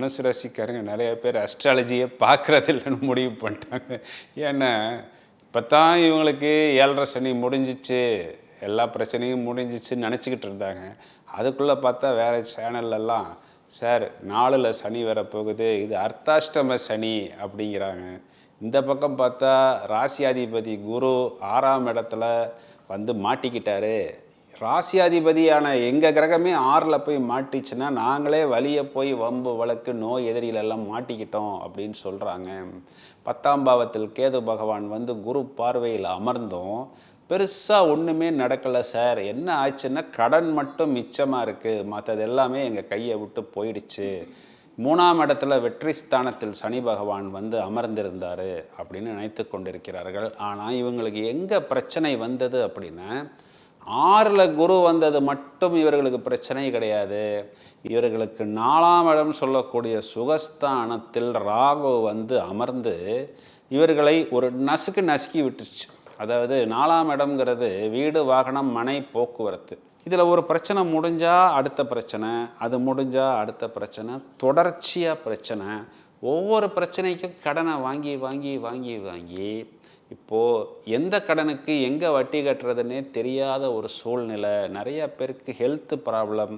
தனுசு ராசிக்காரங்க நிறைய பேர் அஸ்ட்ராலஜியை பார்க்குறது இல்லைன்னு முடிவு பண்ணிட்டாங்க. ஏன்னா இப்போ தான் இவங்களுக்கு 7.5 சனி முடிஞ்சிச்சு, எல்லா பிரச்சனையும் முடிஞ்சிச்சுன்னு நினச்சிக்கிட்டு இருந்தாங்க. அதுக்குள்ளே பார்த்தா வேறு சேனல்லலாம் சார் 4ல் சனி வரப்போகுது, இது அர்த்தாஷ்டம சனி அப்படிங்கிறாங்க. இந்த பக்கம் பார்த்தா ராசியாதிபதி குரு 6ஆம் இடத்துல வந்து மாட்டிக்கிட்டாரு. ராசியாதிபதியான எங்கள் கிரகமே 6ல் போய் மாட்டிச்சுன்னா நாங்களே வழியை போய் வம்பு வழக்கு நோய் எதிரிலெல்லாம் மாட்டிக்கிட்டோம் அப்படின்னு சொல்கிறாங்க. 10ஆம் பாவத்தில் கேது பகவான் வந்து குரு பார்வையில் அமர்ந்தோம், பெருசாக ஒன்றுமே நடக்கலை சார். என்ன ஆச்சுன்னா கடன் மட்டும் மிச்சமாக இருக்குது, மற்றது எல்லாமே எங்கள் கையை விட்டு போயிடுச்சு. 3ஆம் இடத்துல வெற்றி ஸ்தானத்தில் சனி பகவான் வந்து அமர்ந்திருந்தார் அப்படின்னு நினைத்து கொண்டிருக்கிறார்கள். ஆனால் இவங்களுக்கு எங்கே பிரச்சனை வந்தது அப்படின்னா 6ல் குரு வந்தது மட்டும் இவர்களுக்கு பிரச்சனை கிடையாது. இவர்களுக்கு 4ஆம் இடம் சொல்லக்கூடிய சுகஸ்தானத்தில் ராகு வந்து அமர்ந்து இவர்களை ஒரு நசுக்கி விட்டுருச்சு. அதாவது 4ஆம் இடம்ங்கிறது வீடு, வாகனம், மனை, போக்குவரத்து. இதில் ஒரு பிரச்சனை முடிஞ்சால் அடுத்த பிரச்சனை, அது முடிஞ்சால் அடுத்த பிரச்சனை, தொடர்ச்சியாக பிரச்சனை. ஒவ்வொரு பிரச்சனைக்கும் கடனை வாங்கி வாங்கி வாங்கி வாங்கி இப்போது எந்த கடனுக்கு எங்கே வட்டி கட்டுறதுன்னே தெரியாத ஒரு சூழ்நிலை. நிறைய பேருக்கு ஹெல்த் ப்ராப்ளம்,